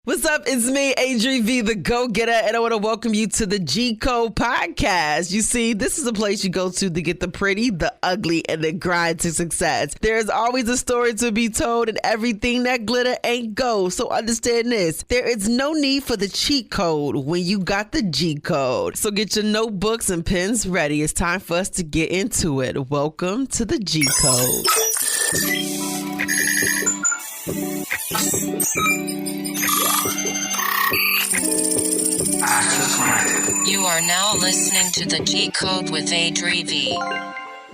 What's up? It's me, ADRI.V, the go-getter, and I want to welcome you to the G Code podcast. You see, this is a place you go to get the pretty, the ugly, and the grind to success. There's always a story to be told, and everything that glitter ain't gold. So understand this. There is no need for the cheat code when you got the G Code. So get your notebooks and pens ready. It's time for us to get into it. Welcome to the G Code. You are now listening to the G Code with ADRI.V.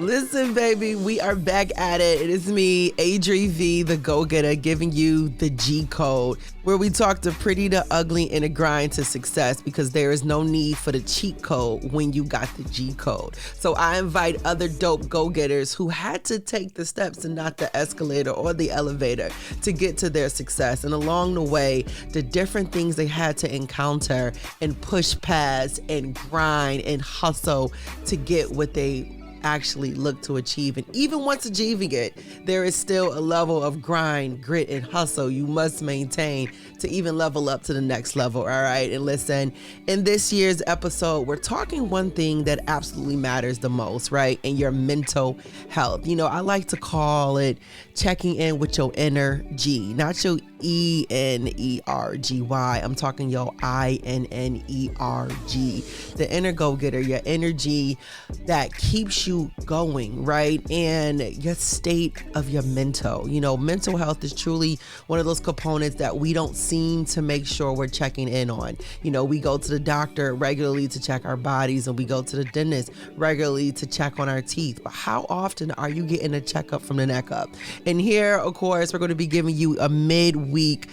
Listen, baby, we are back at it. It is me, ADRI.V, the go-getter, giving you the G Code, where we talk the pretty, the ugly, and the grind to success, because there is no need for the cheat code when you got the G Code. So I invite other dope go-getters who had to take the steps and not the escalator or the elevator to get to their success. And along the way, the different things they had to encounter and push past and grind and hustle to get what they actually look to achieve. And even once achieving it, there is still a level of grind, grit, and hustle you must maintain to even level up to the next level. All right. And listen, in this year's episode, we're talking one thing that absolutely matters the most, right? And your mental health. You know, I like to call it checking in with your inner G, not your ENERGY. I'm talking your INNERG, the inner go-getter, your energy that keeps you going, right? And your state of your mental. You know, mental health is truly one of those components that we don't seem to make sure we're checking in on. You know, we go to the doctor regularly to check our bodies, and we go to the dentist regularly to check on our teeth. But how often are you getting a checkup from the neck up? And here, of course, we're going to be giving you a midweek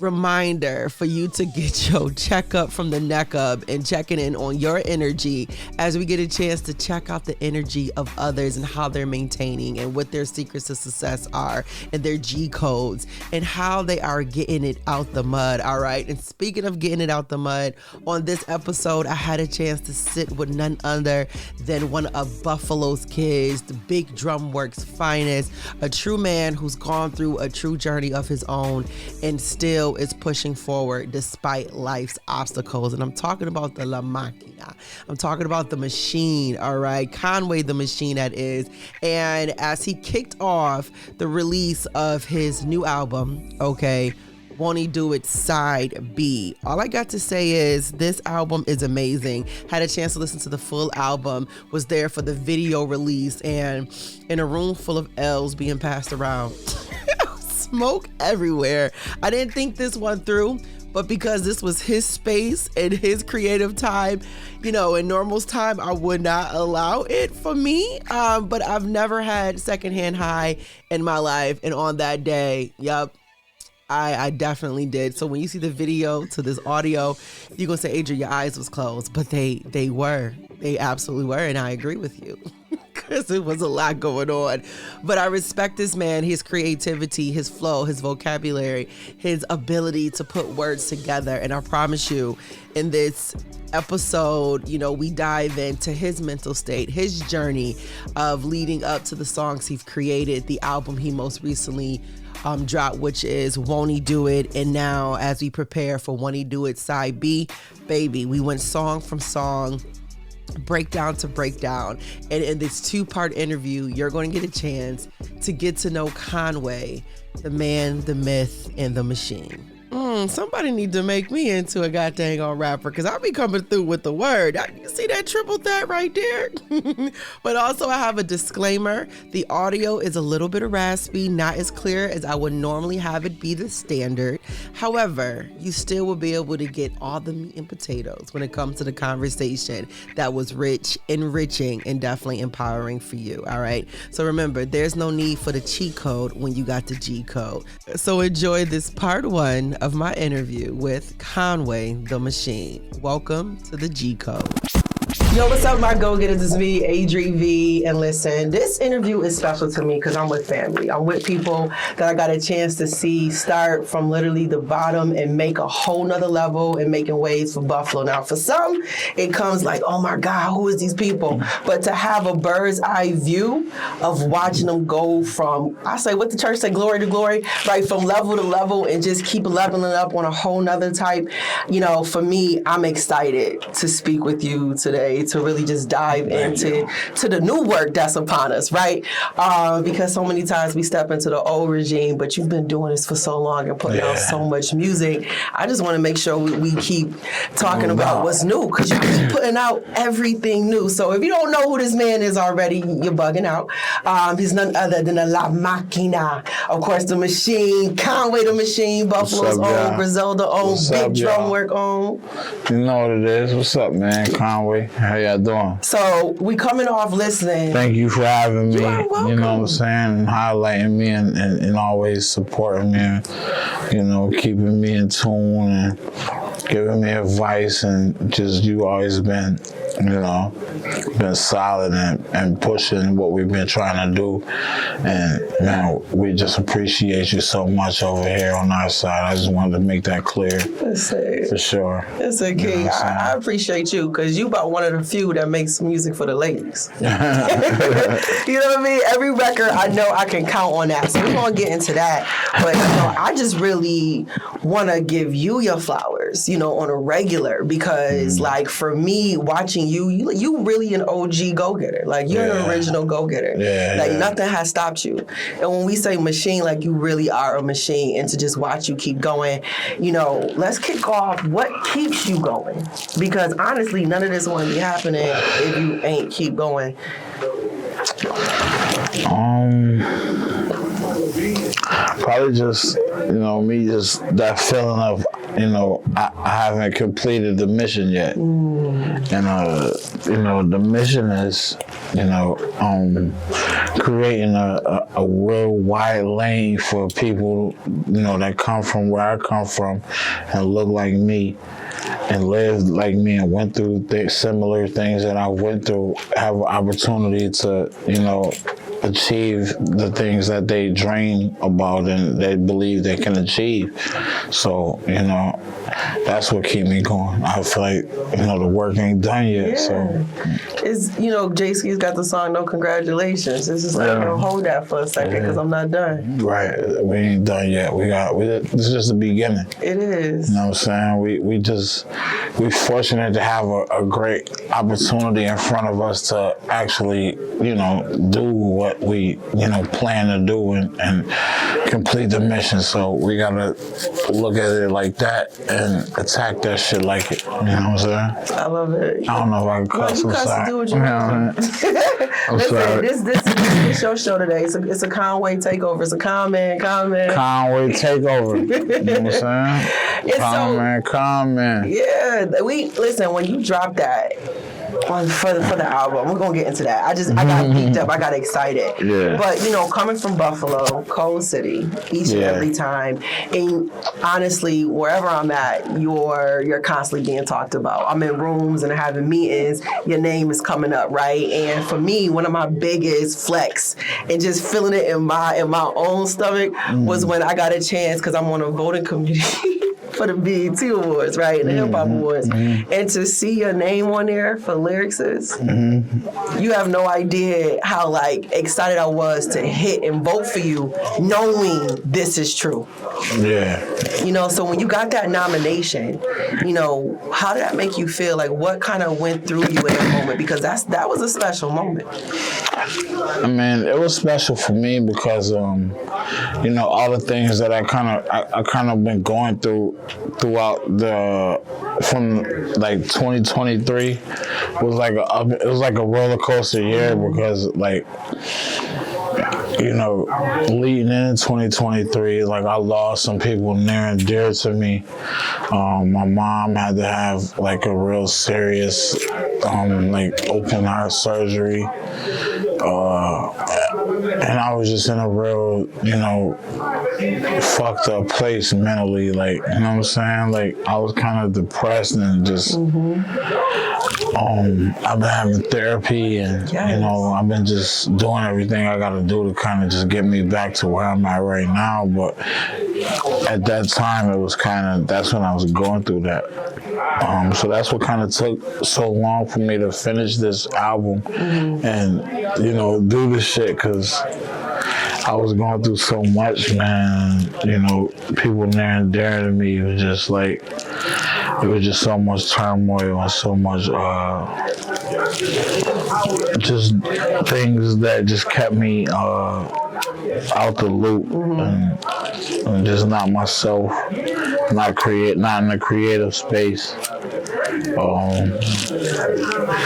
reminder for you to get your checkup from the neck up and checking in on your energy as we get a chance to check out the energy of others and how they're maintaining and what their secrets to success are and their G codes and how they are getting it out the mud. All right. And speaking of getting it out the mud, on this episode, I had a chance to sit with none other than one of Buffalo's kids, the Big Drum Works finest, a true man who's gone through a true journey of his own and still is pushing forward despite life's obstacles. And I'm talking about the La Máquina. I'm talking about the machine, all right? Conway the Machine, that is. And as he kicked off the release of his new album, okay, Won't Do It Side B. All I got to say is this album is amazing. Had a chance to listen to the full album, was there for the video release, and in a room full of L's being passed around. Smoke everywhere. I didn't think this one through, but because this was his space and his creative time, you know, in normal's time, I would not allow it for me. But I've never had secondhand high in my life. And on that day, I definitely did. So when you see the video to this audio, you're going to say, Adria, your eyes was closed, but they absolutely were. And I agree with you. Because it was a lot going on. But I respect this man, his creativity, his flow, his vocabulary, his ability to put words together. And I promise you, in this episode, you know, we dive into his mental state, his journey of leading up to the songs he's created, the album he most recently dropped, which is Won't He Do It. And now as we prepare for Won't He Do It Side B, baby, we went song from song, breakdown to breakdown, and in this two-part interview, you're going to get a chance to get to know Conway, the man, the myth, and the machine. Somebody need to make me into a goddamn on rapper, because I'll be coming through with the word. You see that triple threat right there? But also I have a disclaimer. The audio is a little bit raspy, not as clear as I would normally have it be the standard. However, you still will be able to get all the meat and potatoes when it comes to the conversation that was rich, enriching, and definitely empowering for you. All right. So remember, there's no need for the cheat code when you got the G Code. So enjoy this part one of my interview with Conway the Machine. Welcome to the G Code. Yo, what's up, my go-getters? It's me, ADRI.V. And listen, this interview is special to me because I'm with family. I'm with people that I got a chance to see start from literally the bottom and make a whole nother level and making waves for Buffalo. Now, for some, it comes like, oh my God, who is these people? But to have a bird's eye view of watching them go from, I say, what the church say, glory to glory, right? From level to level and just keep leveling up on a whole nother type. You know, for me, I'm excited to speak with you today, to really just dive into the new work that's upon us, right? Because so many times we step into the old regime, but you've been doing this for so long and putting out so much music. I just want to make sure we keep talking about what's new, because you keep putting out everything new. So if you don't know who this man is already, you're bugging out. He's none other than a La Machina. Of course, the Machine, Conway the Machine, Buffalo's own, Griselda own, big drum work on. You know what it is. What's up, man? Conway. How y'all doing? So we coming off listening. Thank you for having me. You are welcome. You know what I'm saying? And highlighting me and always supporting me and, you know, keeping me in tune and giving me advice, and just you always been, you know, been solid and pushing what we've been trying to do. And, you know, we just appreciate you so much over here on our side. I just wanted to make that clear. For sure. It's okay. You know I appreciate you, because you about one of the few that makes music for the ladies. You know what I mean? Every record, I know I can count on that. So we're going to get into that. But, you know, I just really want to give you your flowers, you know, on a regular, because like for me, watching you really an OG go-getter. Like you're an original go-getter. Like nothing has stopped you. And when we say machine, like you really are a machine. And to just watch you keep going, you know, let's kick off what keeps you going. Because honestly, none of this wouldn't be happening if you ain't keep going. Probably just, you know, me just that feeling of, you know, I haven't completed the mission yet. And, you know, the mission is, you know, creating a real wide lane for people, you know, that come from where I come from and look like me and live like me and went through similar things that I went through, have an opportunity to, you know, achieve the things that they dream about and they believe they can achieve. So, you know, that's what keep me going. I feel like, you know, the work ain't done yet. So it's, you know, J-Ski's got the song No Congratulations. It's just like, you know, hold that for a second, because I'm not done. Right. We ain't done yet. This is just the beginning. It is. You know what I'm saying? We fortunate to have a great opportunity in front of us to actually, you know, do what we, you know, plan to do and complete the mission. So we gotta look at it like that and attack that shit like it. You know what I'm saying? I love it. I don't know if I can cuss. You cuss to do what you want. I'm sorry. This is your show today. It's a Conway takeover. It's a comment. Conway takeover. You know what I'm saying? Comment. Yeah. Listen, when you drop that for the album, we're gonna get into that. I got geeked up. I got excited. Yeah. But you know, coming from Buffalo, cold city, each and every time, and honestly, wherever I'm at, you're constantly being talked about. I'm in rooms and having meetings. Your name is coming up, right? And for me, one of my biggest flex and just feeling it in my own stomach was when I got a chance, because I'm on a voting committee for the BET Awards, right? The Hip Hop Awards. And to see your name on there for lyricists, you have no idea how like excited I was to hit and vote for you, knowing this is true. Yeah. You know, so when you got that nomination, you know, how did that make you feel? Like what kind of went through you in that moment? Because that was a special moment. I mean, it was special for me because, you know, all the things that I kind of been going throughout from like 2023 was like a roller coaster year, because like, you know, leading into 2023, like I lost some people near and dear to me. My mom had to have like a real serious, like open heart surgery. And I was just in a real, fucked up place mentally, like, you know what I'm saying? Like, I was kind of depressed and just, I've been having therapy and, I've been just doing everything I gotta do to kind of just get me back to where I'm at right now. But at that time, it was that's when I was going through that. So that's what kind of took so long for me to finish this album and, do this shit, because I was going through so much, man. People near and dear to me, it was just like, it was just so much turmoil and so much, just things that just kept me out the loop and just not myself, not in a creative space.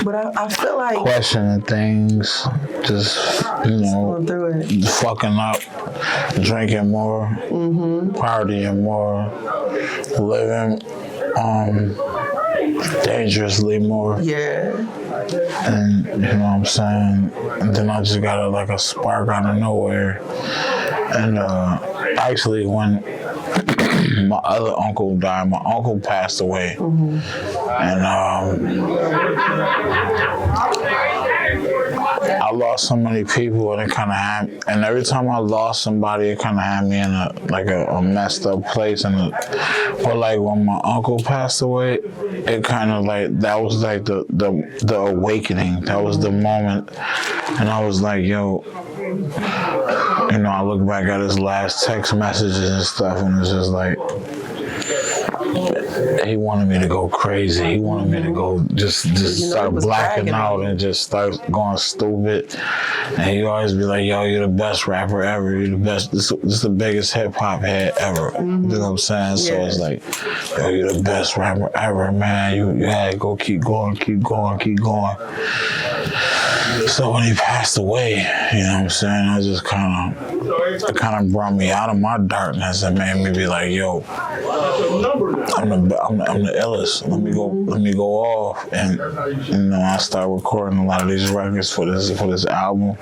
But I feel like questioning things, just going through it, fucking up, drinking more, partying more, living dangerously more. Yeah. And you know what I'm saying? And then I just got a spark out of nowhere. And actually when my other uncle died, my uncle passed away. And I lost so many people, and it kind of had, and every time I lost somebody, it kind of had me in a messed up place. But like when my uncle passed away, it kind of like, that was like the awakening. That was the moment, and I was like, yo, I look back at his last text messages and stuff, and it's just like, he wanted me to go crazy. He wanted me to go just start blacking out and just start going stupid. And he always be like, yo, you're the best rapper ever. You're the best. This is the biggest hip hop head ever. You know what I'm saying? So it's like, yo, you're the best rapper ever, man. You had to go keep going. So when he passed away, you know what I'm saying, I just kind of brought me out of my darkness and made me be like, yo, I'm the illest. Let me go off. And I started recording a lot of these records for this album.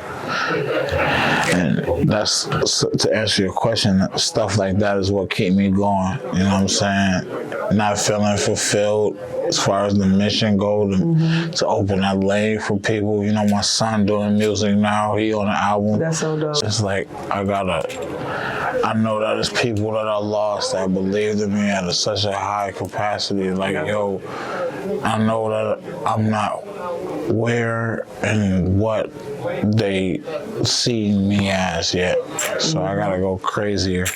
And that's, to answer your question, stuff like that is what keep me going. You know what I'm saying? Not feeling fulfilled as far as the mission goes, to open that lane for people. My son doing music now, he on the album. That's so dope. It's like, I know that there's people that I lost that believed in me at such a high capacity. Like, yo, I know that I'm not where and what they see me as yet. So I gotta go crazier.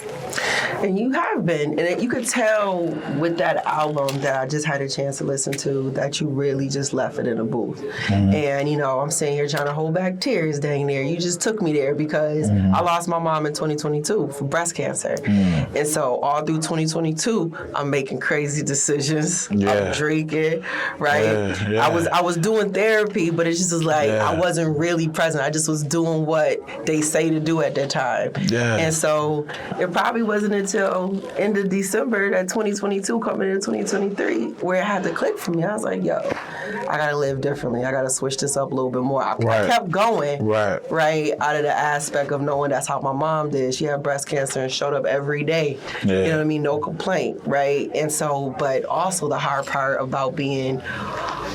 And you have been, and you could tell with that album that I just had a chance to listen to that you really just left it in a booth. And, I'm sitting here trying to hold back tears dang near. You just took me there because I lost my mom in 2022 from breast cancer. And so all through 2022, I'm making crazy decisions. I'm drinking, right? I was doing therapy, but it just was like, I wasn't really present. I just was doing what they say to do at that time. And so it probably wasn't until end of December that 2022 coming into 2023 where it had to click for me. I was like, yo, I gotta live differently. I gotta switch this up a little bit more. I kept going, right, out of the aspect of knowing that's how my mom did. She had breast cancer and showed up every day. You know what I mean? No complaint, right? And so, but also the hard part about being,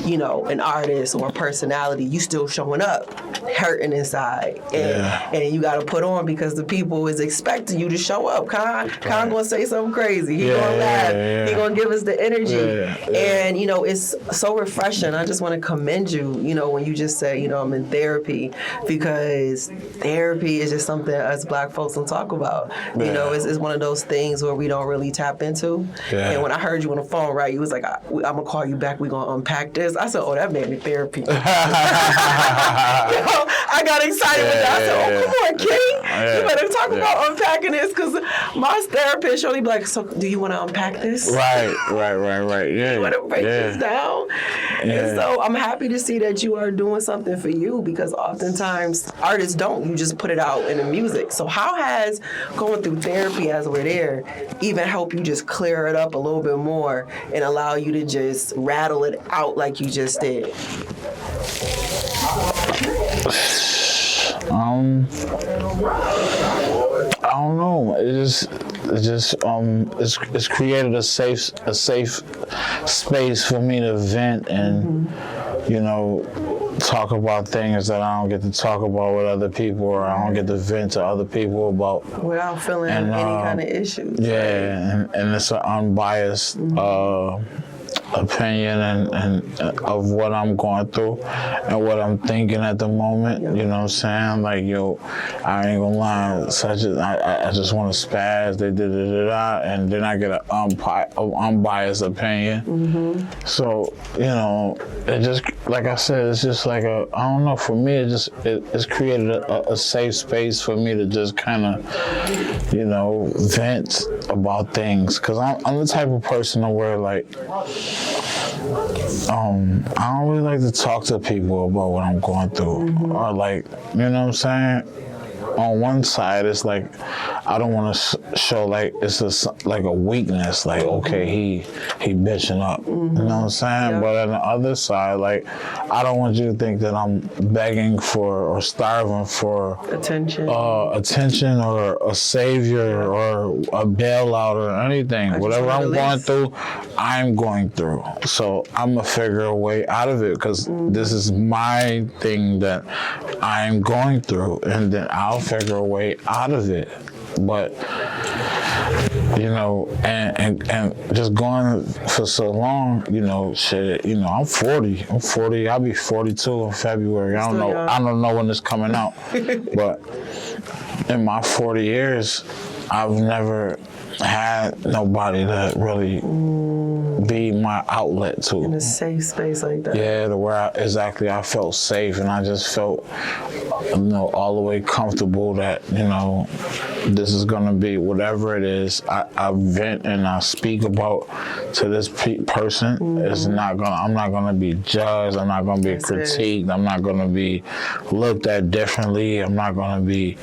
an artist or a personality, you still showing up, hurting inside. And you gotta put on because the people is expecting you to show up. Con gonna say something crazy. He gonna laugh. He gonna give us the energy. And, it's so refreshing. I just want to commend you, when you just say, I'm in therapy, because therapy is just something us Black folks don't talk about. It's one of those things where we don't really tap into. And when I heard you on the phone, right, you was like, I'm gonna call you back. We gonna unpack this. I said, oh, that made me therapy. I got excited with that. I said, oh, come on, King. You better talk about unpacking this, because my therapist shortly be like, so do you want to unpack this? Right. Yeah. You want to break this down? And so I'm happy to see that you are doing something for you, because oftentimes artists don't. You just put it out in the music. So how has going through therapy as we're there even help you just clear it up a little bit more and allow you to just rattle it out like you just did? I don't know. It's created a safe space for me to vent and, you know, talk about things that I don't get to talk about with other people, or I don't get to vent to other people about. Without feeling any kind of issues. Yeah, and it's an unbiased opinion and of what I'm going through and what I'm thinking at the moment. You know what I'm saying? Like, yo, I ain't gonna lie, I just want to spaz, and then I get an unbiased opinion. So, you know, it just, like I said, it's just like I don't know, for me, it's created a safe space for me to just kind of, you know, vent about things. Cause I'm the type of person to where, like, I don't really like to talk to people about what I'm going through, or like, you know what I'm saying? On one side, it's like I don't want to show like it's like a weakness, like okay, he bitching up, you know what I'm saying? Yeah. But on the other side, like I don't want you to think that I'm begging for or starving for attention or a savior or a bailout or anything. Whatever I'm going through, I'm going through. So I'm gonna figure a way out of it because this is my thing that I'm going through, and then I'll figure a way out of it. But you know, and just going for so long, you know, shit, you know, I'm 40, I'll be 42 in February. I don't know when it's coming out. But in my 40 years, I've never had nobody to really be my outlet to. In a safe space like that. Yeah, to where I felt safe, and I just felt, you know, all the way comfortable that, you know, this is gonna be whatever it is. I vent and I speak about to this person. I'm not gonna be judged. I'm not gonna be critiqued. I'm not gonna be looked at differently. I'm not gonna be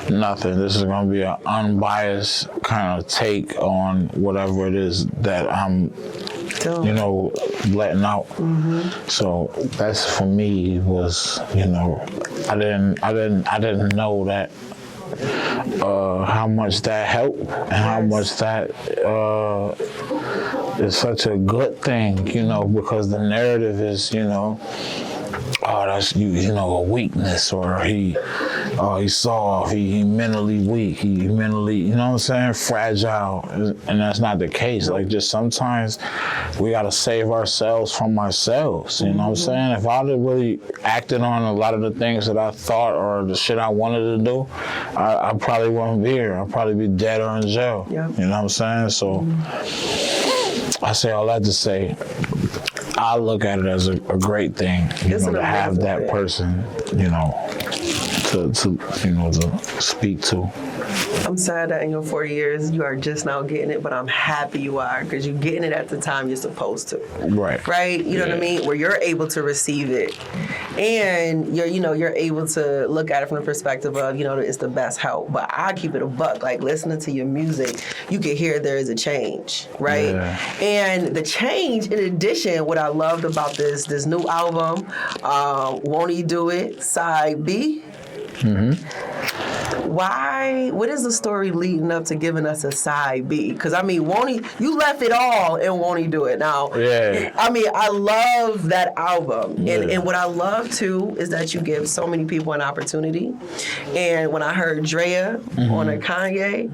nothing. This is gonna be an unbiased kind of take on whatever it is that I'm, you know, letting out. So that's for me was, you know, I didn't know that how much that helped and how much that is such a good thing, you know, because the narrative is, you know, oh, that's you know, a weakness, or he's soft, he mentally weak, he mentally, you know what I'm saying, fragile, and that's not the case. Like, just sometimes we gotta save ourselves from ourselves, you know what I'm saying? If I'd have really acted on a lot of the things that I thought or the shit I wanted to do, I probably wouldn't be here. I'd probably be dead or in jail, you know what I'm saying? So I say all that to say, I look at it as a great thing, you know, to have that person, you know, to speak to. I'm sad that in your 40 years you are just now getting it, but I'm happy you are, because you're getting it at the time you're supposed to. Right? You know what I mean? Where you're able to receive it, and you're able to look at it from the perspective of, you know, it's the best help. But I keep it a buck. Like, listening to your music, you can hear there is a change, right? Yeah. And the change, in addition, what I loved about this new album, Won't He Do It, Side B. Why? What is the story leading up to giving us a side B? Because I mean, you left it all and Won't He Do It? Now, I mean, I love that album, and what I love too is that you give so many people an opportunity. And when I heard Drea on a Kanye,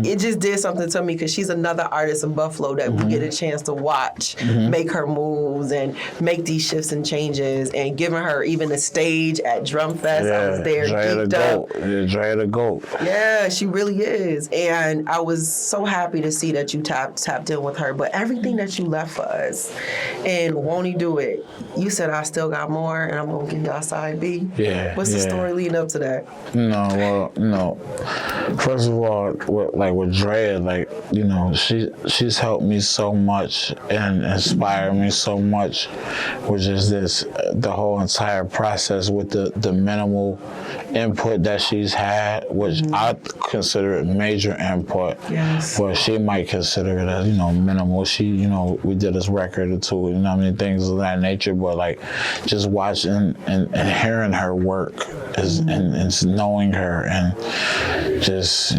it just did something to me, because she's another artist in Buffalo that we get a chance to watch make her moves and make these shifts and changes, and giving her even a stage at Drum Fest. I was there, geeked up. Drea the GOAT. Yeah, she really is. And I was so happy to see that you tapped in with her. But everything that you left for us, and Won't He Do It, you said, I still got more, and I'm going to give y'all side B. Yeah. What's the story leading up to that? No. First of all, with Drea, like, you know, she's helped me so much and inspired me so much, which is the whole entire process with the minimal input that she's had. had, which I consider it major input. Yes. But she might consider it as, minimal. She, we did this record or two, things of that nature. But like, just watching and hearing her work and knowing her and just,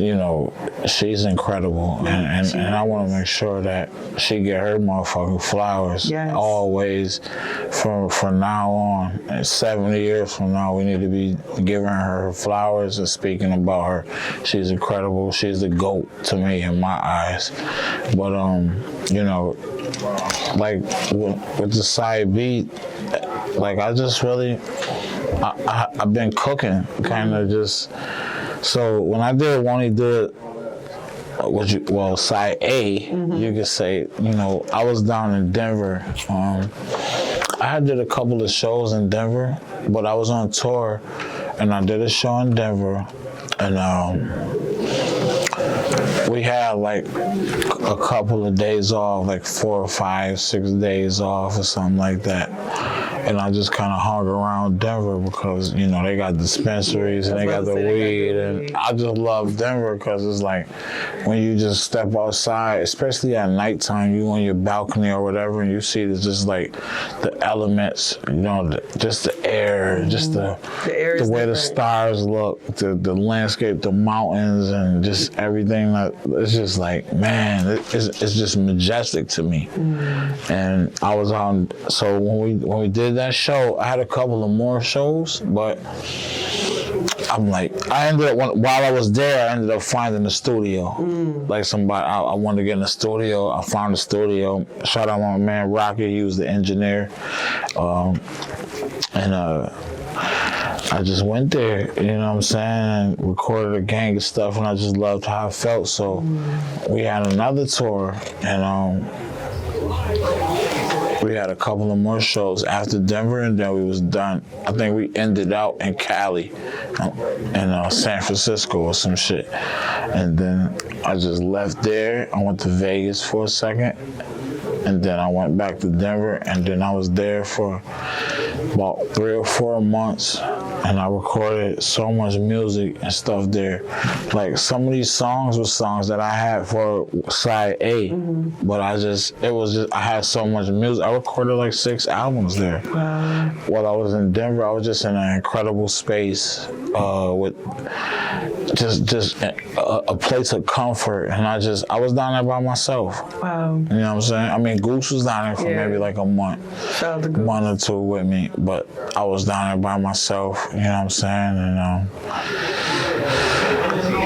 she's incredible. And I want to make sure that she get her motherfucking flowers always from now on. And 70 years from now, we need to be giving her flowers and speaking about her. She's incredible. She's the GOAT to me in my eyes. But, like with the side beat, like I just really, I've been cooking, kind of just. So when I did Won't Do It, side A, you could say, I was down in Denver. I did a couple of shows in Denver, but I was on tour, and I did a show in Denver, and we had like a couple of days off, like 4 or 5, 6 days off or something like that. And I just kind of hung around Denver because, they got dispensaries and they got the weed. And I just love Denver because it's like when you just step outside, especially at nighttime, you on your balcony or whatever, and you see it's just like the elements, just the air, just the way the stars look, the landscape, the mountains, and just everything. It's just like, man, it's just majestic to me. And I was on, so when we did that show, I had a couple of more shows, but I'm like, while I was there, I ended up finding a studio. Like somebody, I wanted to get in a studio. I found a studio. Shout out my man Rocky, he was the engineer. I just went there, and recorded a gang of stuff, and I just loved how it felt. So we had another tour, and we had a couple of more shows after Denver, and then we was done. I think we ended out in Cali and San Francisco or some shit. And then I just left there. I went to Vegas for a second, and then I went back to Denver, and then I was there for about 3 or 4 months, and I recorded so much music and stuff there. Like some of these songs were songs that I had for side A, but I had so much music. I recorded like 6 albums there. Wow. While I was in Denver, I was just in an incredible space with just a place of comfort, and I was down there by myself. Wow. You know what I'm saying? I mean, Goose was down there for maybe like a month, or 2 with me, but I was down there by myself. You know what I'm saying? And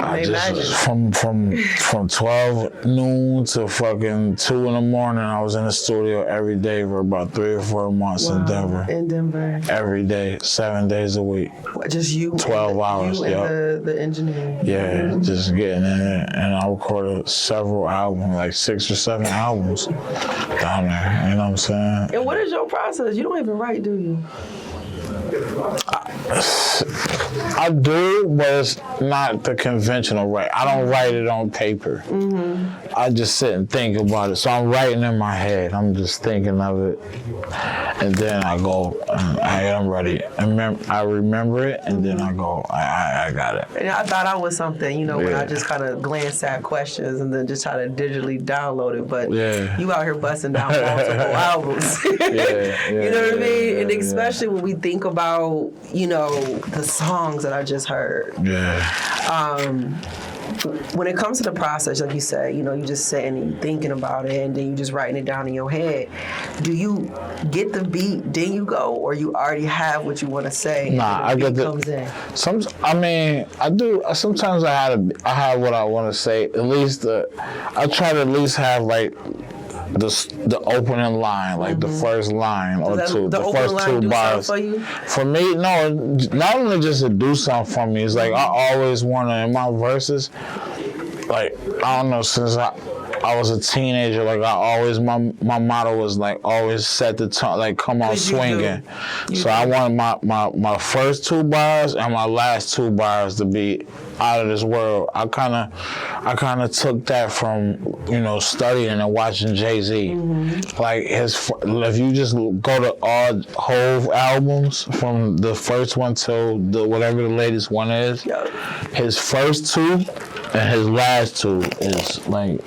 I just from 12 noon to fucking 2 in the morning, I was in the studio every day for about 3 or 4 months in Denver. In Denver. Every day, 7 days a week. Just you? 12 hours, and the engineer. Yeah, just getting in there. And I recorded several albums, like 6 or 7 albums down there. You know what I'm saying? And what is your process? You don't even write, do you? I do, but it's not the conventional write. I don't write it on paper. I just sit and think about it. So I'm writing in my head. I'm just thinking of it. And then I go, I'm ready. I remember it, and then I go, I got it. And I thought I was something, when I just kind of glance at questions and then just try to digitally download it. But you out here busting down multiple albums. You know what I mean? And especially when we think about, the songs that I just heard. When it comes to the process, like you said, you just sitting and you thinking about it, and then you just writing it down in your head. Do you get the beat, then you go, or you already have what you want to say? Nah, I get comes in. I do. Sometimes I have what I want to say. At least I try to at least have like the opening line, like the first line or two, the first 2 bars. For me, no, not only just to do something for me, it's like I always want to, in my verses, like, I don't know, since I was a teenager, like my motto was like always set the tone, like come on swinging. So I wanted my first 2 bars and my last 2 bars to be out of this world. I kind of took that from, you know, studying and watching Jay-Z. Like if you just go to all Hove albums from the first one till whatever the latest one is, his first two and his last two is like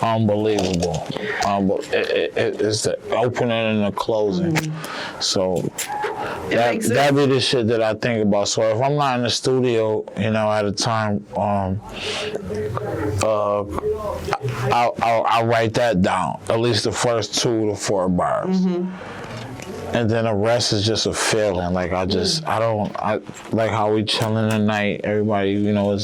unbelievable. It's the opening and the closing. So that be the shit that I think about. So if I'm not in the studio, you know, at a time, I'll write that down. At least the first 2 to 4 bars. And then the rest is just a feeling. Like I like how we chilling tonight. Everybody, you know,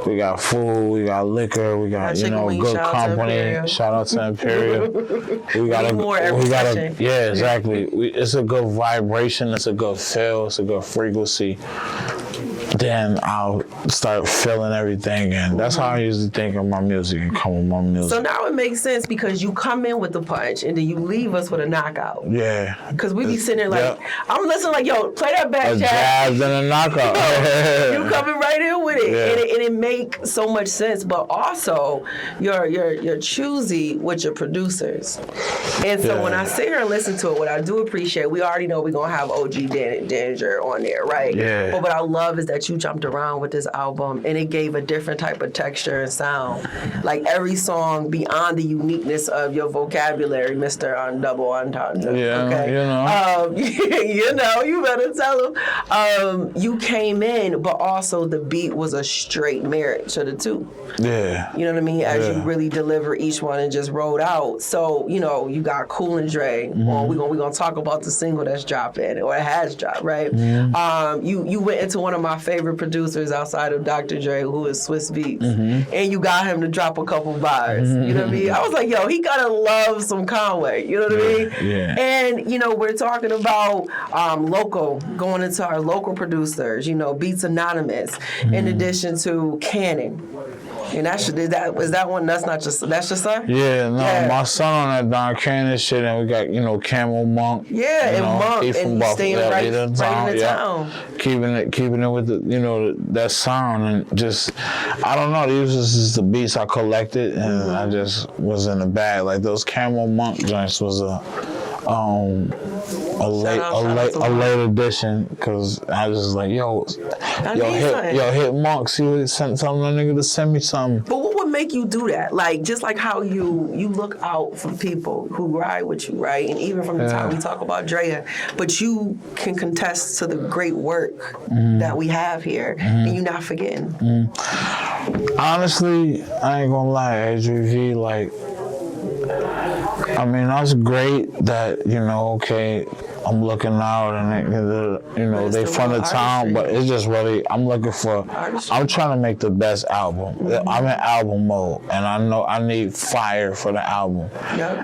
we got food, we got liquor, we got, you know, good company. Shout out to Imperial. we got yeah, exactly. It's a good vibration. It's a good feel. It's a good frequency. Then I'll start feeling everything, and that's how I usually think of my music and come with my music. So now it makes sense because you come in with the punch and then you leave us with a knockout. Yeah. Because we be sitting there like, I'm listening like, yo, play that back, a jazz and a knockout. You coming right in with it, and it make so much sense. But also, you're choosy with your producers, and so when I sit here and listen to it, what I do appreciate, we already know we're gonna have OG Danger on there, right? Yeah. But what I love is that you jumped around with this album and it gave a different type of texture and sound. Like every song beyond the uniqueness of your vocabulary, Mr. Double Entendre. Yeah, okay? You know, you better tell them. You came in, but also the beat was a straight marriage to the two. Yeah. You know what I mean? As you really deliver each one and just rolled out. So, you know, you got Cool and Dre. Well, we're gonna talk about the single that's dropping, or it has dropped, right? You went into one of my favorite producers outside of Dr. Dre, who is Swiss Beats, and you got him to drop a couple bars. You know what I mean? I was like, yo, he gotta love some Conway. You know what I mean? Yeah. And you know, we're talking about local, going into our local producers. You know, Beats Anonymous, in addition to Cannon. And was that one? That's your son? Yeah, no, my son on that Don Cannon shit, and we got, you know, Camel Monk. Yeah, and Monk, and he's staying right in the town. Keeping it with the, you know, that sound, and just, I don't know, these was just the beats I collected, and I just was in the bag. Like those Camel Monk joints was a late edition, because I was just like, hit Monk, see what tell that nigga to send me something. But what would make you do that? Like, just like how you look out for people who ride with you, right? And even from the time we talk about Drea, but you can contest to the great work that we have here, and you're not forgetting. Honestly, I ain't gonna lie, ADRI.V, like, I mean, that's great that, you know, okay, I'm looking out and you know, they from the town, but it's just really, I'm trying to make the best album. I'm in album mode, and I know I need fire for the album.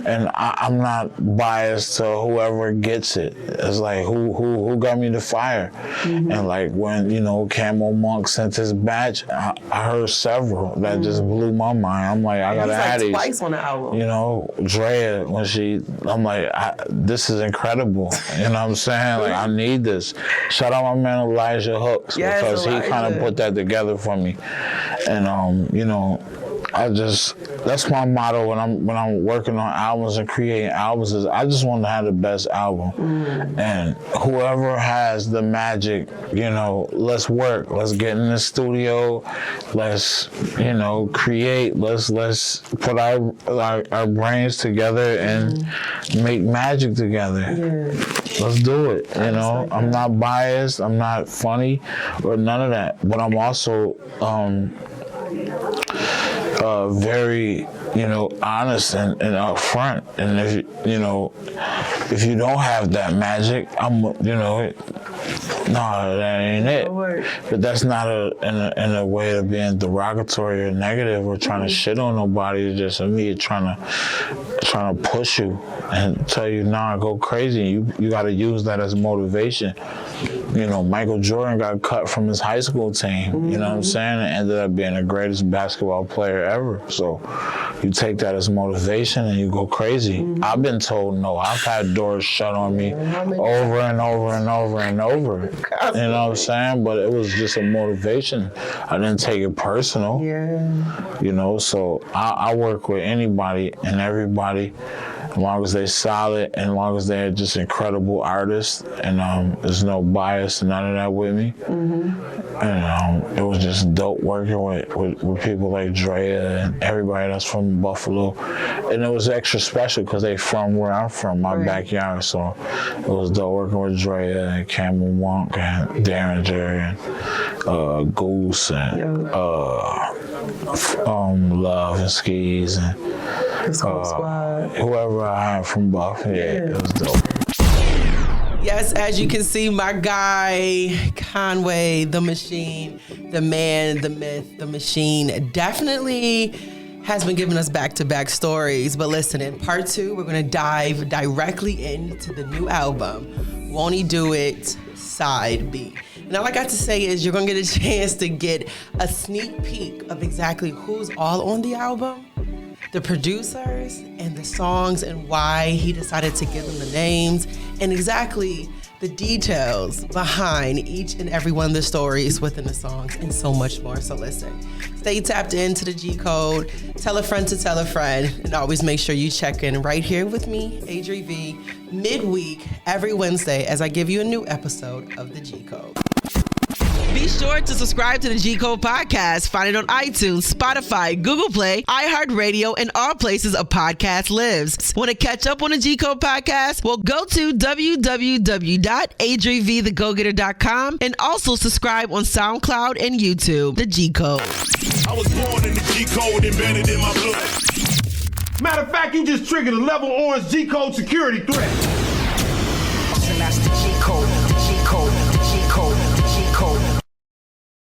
And I'm not biased to whoever gets it. It's like, who got me the fire? And like when, you know, Camel Monk sent his batch, I heard several that just blew my mind. I'm like, I gotta add these. Twice on the album. You know, Drea, I'm like, this is incredible. You know what I'm saying? Like, I need this. Shout out my man Elijah Hooks, because he kind of put that together for me. And you know, that's my motto when I'm working on albums and creating albums, is I just want to have the best album. And whoever has the magic, you know, let's work. Let's get in the studio. Let's, you know, create. Let's put our brains together and make magic together. Let's do it. You know, I'm not biased. I'm not funny or none of that. But I'm also very, you know, honest and upfront. And if you don't have that magic, no, that ain't it. But that's not in a way of being derogatory or negative or trying to shit on nobody. It's just me trying to push you and tell you, nah, go crazy. You got to use that as motivation. You know, Michael Jordan got cut from his high school team, you know what I'm saying? And ended up being the greatest basketball player ever. So you take that as motivation and you go crazy. I've been told no. I've had doors shut on me over and over and over and over. You know what I'm saying? But it was just a motivation. I didn't take it personal. Yeah. You know, so I work with anybody and everybody, as long as they're solid, and as long as they're just incredible artists, and there's no bias, none of that with me. And it was just dope working with people like Drea and everybody that's from Buffalo. And it was extra special because they from where I'm from, my backyard. So it was dope working with Drea and Cameron Wonk and Derringer and Goose and Love and Skis and whoever I had from Buff. Yeah, it was dope. Yes, as you can see, my guy, Conway the Machine, the man, the myth, the machine, definitely has been giving us back-to-back stories. But listen, in part 2, we're going to dive directly into the new album, Won't He Do It, Side B. And all I got to say is you're going to get a chance to get a sneak peek of exactly who's all on the album, the producers, and the songs, and why he decided to give them the names, and exactly the details behind each and every one of the stories within the songs, and so much more. So listen, stay tapped into the G Code, tell a friend to tell a friend, and always make sure you check in right here with me, ADRI.V, midweek every Wednesday as I give you a new episode of the G Code. Be sure to subscribe to the G Code podcast. Find it on iTunes, Spotify, Google Play, iHeartRadio, and all places a podcast lives. Want to catch up on the G Code podcast? Well, go to www.ADRIVtheGoGetter.com and also subscribe on SoundCloud and YouTube. The G Code. I was born in the G Code, embedded in my blood. Matter of fact, you just triggered a level orange G Code security threat.